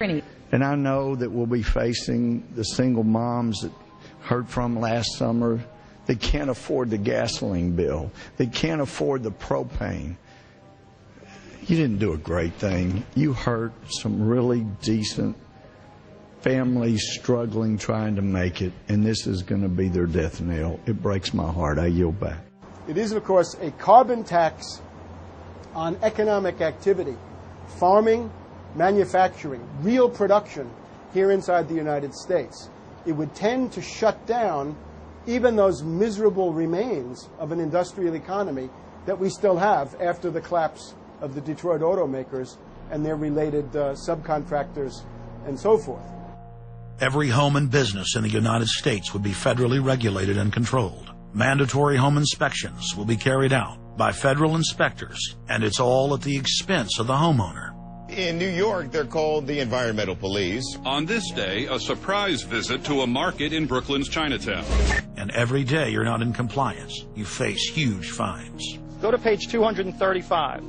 And I know that we'll be facing the single moms that heard from last summer. They can't afford the gasoline bill. They can't afford the propane. You didn't do a great thing. You hurt some really decent families struggling, trying to make it, and this is going to be their death knell. It breaks my heart. I yield back. It is, of course, a carbon tax on economic activity, farming, manufacturing, real production here inside the United States. It would tend to shut down even those miserable remains of an industrial economy that we still have after the collapse of the Detroit automakers and their related subcontractors and so forth. Every home and business in the United States would be federally regulated and controlled. Mandatory home inspections will be carried out by federal inspectors, and it's all at the expense of the homeowner. In New York, they're called the environmental police. On this day, a surprise visit to a market in Brooklyn's Chinatown. And every day you're not in compliance, you face huge fines. Go to page 235.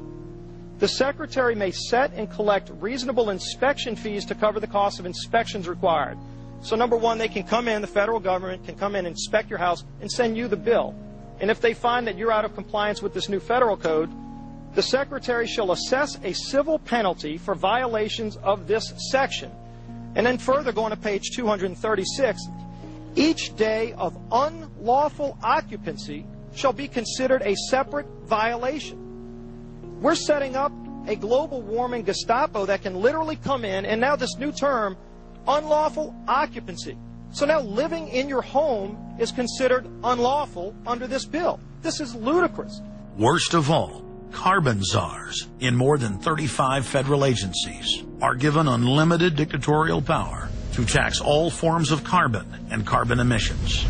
The Secretary may set and collect reasonable inspection fees to cover the cost of inspections required. So number one, they can come in, the federal government can come in, inspect your house, and send you the bill. And if they find that you're out of compliance with this new federal code, the Secretary shall assess a civil penalty for violations of this section. And then further, going to page 236, each day of unlawful occupancy shall be considered a separate violation. We're setting up a global warming Gestapo that can literally come in, and now this new term, unlawful occupancy. So now living in your home is considered unlawful under this bill. This is ludicrous. Worst of all, carbon czars in more than 35 federal agencies are given unlimited dictatorial power to tax all forms of carbon and carbon emissions.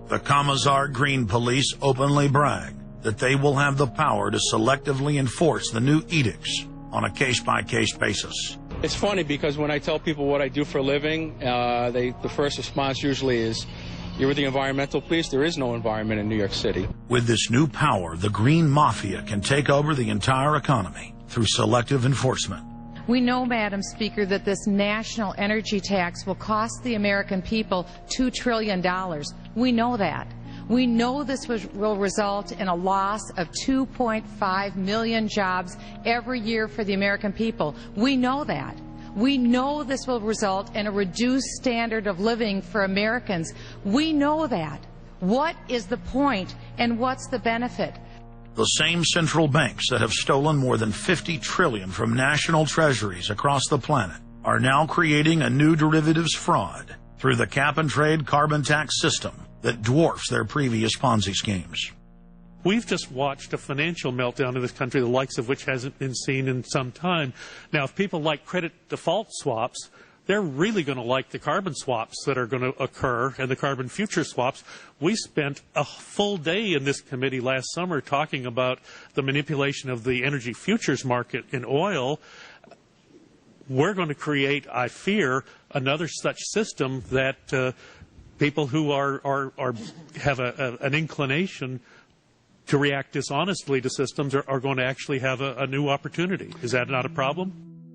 The Commissar Green Police openly brag that they will have the power to selectively enforce the new edicts on a case-by-case basis. It's funny because when I tell people what I do for a living, the first response usually is, "You're with the environmental police?" There is no environment in New York City. With this new power, the Green Mafia can take over the entire economy through selective enforcement. We know, Madam Speaker, that this national energy tax will cost the American people $2 trillion. We know that. We know this will result in a loss of 2.5 million jobs every year for the American people. We know that. We know this will result in a reduced standard of living for Americans. We know that. What is the point and what's the benefit? The same central banks that have stolen more than $50 trillion from national treasuries across the planet are now creating a new derivatives fraud through the cap-and-trade carbon tax system that dwarfs their previous Ponzi schemes. We've just watched a financial meltdown in this country, the likes of which hasn't been seen in some time. Now, if people like credit default swaps, they're really going to like the carbon swaps that are going to occur and the carbon future swaps. We spent a full day in this committee last summer talking about the manipulation of the energy futures market in oil. We're going to create, I fear, another such system that people who have an inclination to react dishonestly to systems are going to actually have a new opportunity. Is that not a problem?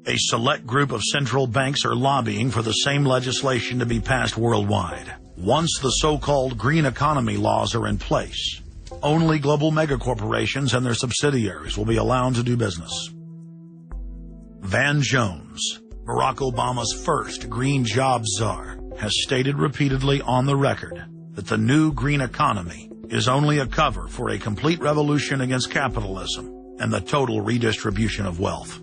A select group of central banks are lobbying for the same legislation to be passed worldwide. Once the so-called green economy laws are in place, only global megacorporations and their subsidiaries will be allowed to do business. Van Jones, Barack Obama's first green job czar, has stated repeatedly on the record that the new green economy is only a cover for a complete revolution against capitalism and the total redistribution of wealth.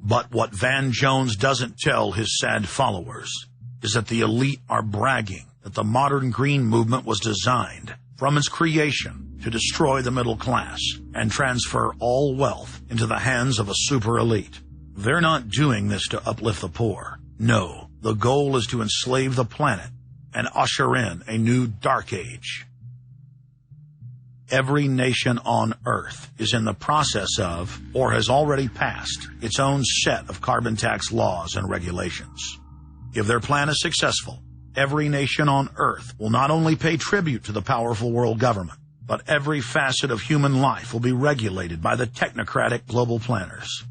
But what Van Jones doesn't tell his sad followers is that the elite are bragging that the modern green movement was designed from its creation to destroy the middle class and transfer all wealth into the hands of a super elite. They're not doing this to uplift the poor. No, the goal is to enslave the planet and usher in a new dark age. Every nation on Earth is in the process of, or has already passed, its own set of carbon tax laws and regulations. If their plan is successful, every nation on Earth will not only pay tribute to the powerful world government, but every facet of human life will be regulated by the technocratic global planners.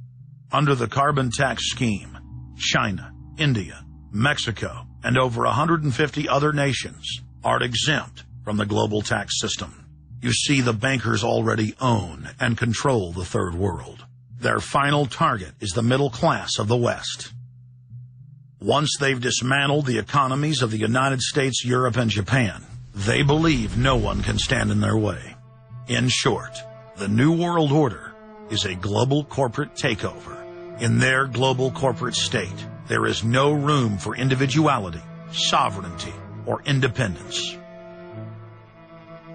Under the carbon tax scheme, China, India, Mexico, and over 150 other nations are exempt from the global tax system. You see, the bankers already own and control the third world. Their final target is the middle class of the West. Once they've dismantled the economies of the United States, Europe, and Japan, they believe no one can stand in their way. In short, the New World Order is a global corporate takeover. In their global corporate state, there is no room for individuality, sovereignty, or independence.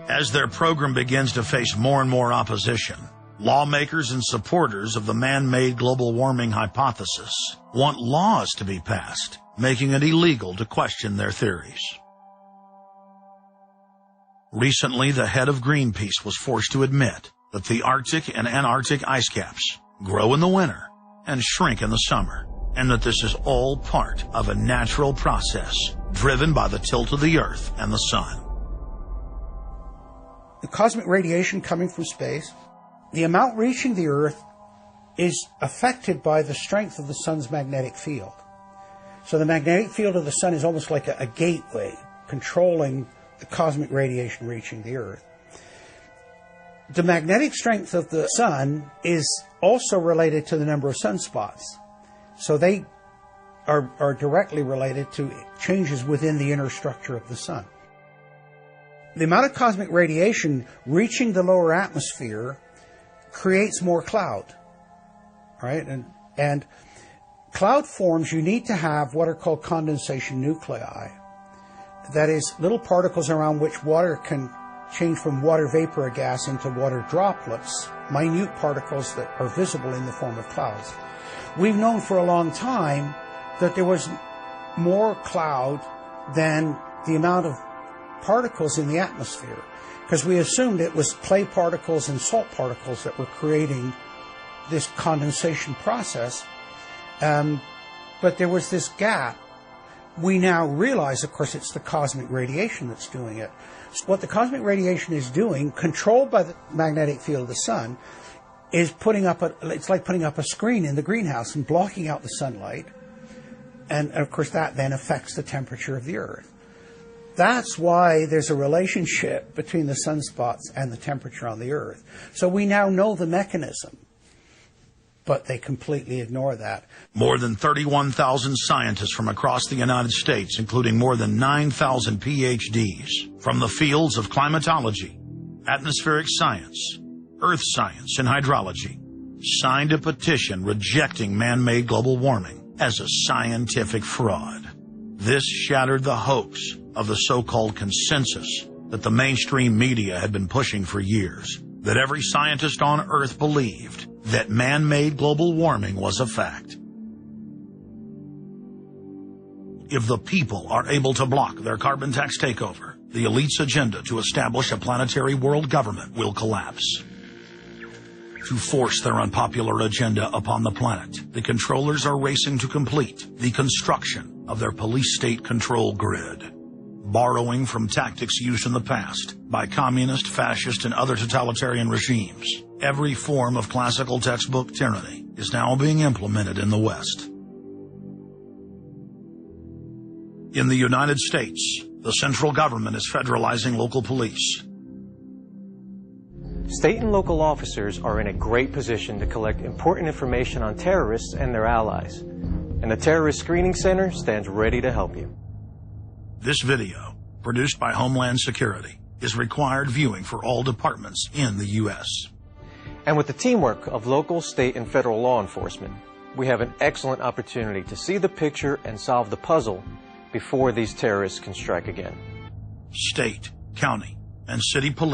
As their program begins to face more and more opposition, lawmakers and supporters of the man-made global warming hypothesis want laws to be passed, making it illegal to question their theories. Recently, the head of Greenpeace was forced to admit that the Arctic and Antarctic ice caps grow in the winter and shrink in the summer, and that this is all part of a natural process driven by the tilt of the Earth and the Sun. The cosmic radiation coming from space, the amount reaching the Earth is affected by the strength of the Sun's magnetic field. So the magnetic field of the Sun is almost like a gateway controlling the cosmic radiation reaching the Earth. The magnetic strength of the Sun is also related to the number of sunspots. So they are directly related to changes within the inner structure of the Sun. The amount of cosmic radiation reaching the lower atmosphere creates more cloud, right? And cloud forms, you need to have what are called condensation nuclei. That is, little particles around which water can change from water vapor or gas into water droplets, minute particles that are visible in the form of clouds. We've known for a long time that there was more cloud than the amount of particles in the atmosphere, because we assumed it was clay particles and salt particles that were creating this condensation process. But there was this gap. We now realize, of course, it's the cosmic radiation that's doing it. So what the cosmic radiation is doing, controlled by the magnetic field of the Sun, is it's like putting up a screen in the greenhouse and blocking out the sunlight. And of course, that then affects the temperature of the Earth. That's why there's a relationship between the sunspots and the temperature on the Earth. So we now know the mechanism, but they completely ignore that. More than 31,000 scientists from across the United States, including more than 9,000 PhDs from the fields of climatology, atmospheric science, earth science, and hydrology, signed a petition rejecting man-made global warming as a scientific fraud. This shattered the hoax of the so-called consensus that the mainstream media had been pushing for years, that every scientist on Earth believed that man-made global warming was a fact. If the people are able to block their carbon tax takeover, the elite's agenda to establish a planetary world government will collapse. To force their unpopular agenda upon the planet, the controllers are racing to complete the construction of their police state control grid. Borrowing from tactics used in the past by communist, fascist, and other totalitarian regimes, every form of classical textbook tyranny is now being implemented in the West. In the United States, the central government is federalizing local police. State and local officers are in a great position to collect important information on terrorists and their allies. And the Terrorist Screening Center stands ready to help you. This video, produced by Homeland Security, is required viewing for all departments in the U.S. And with the teamwork of local, state, and federal law enforcement, we have an excellent opportunity to see the picture and solve the puzzle before these terrorists can strike again. State, county, and city police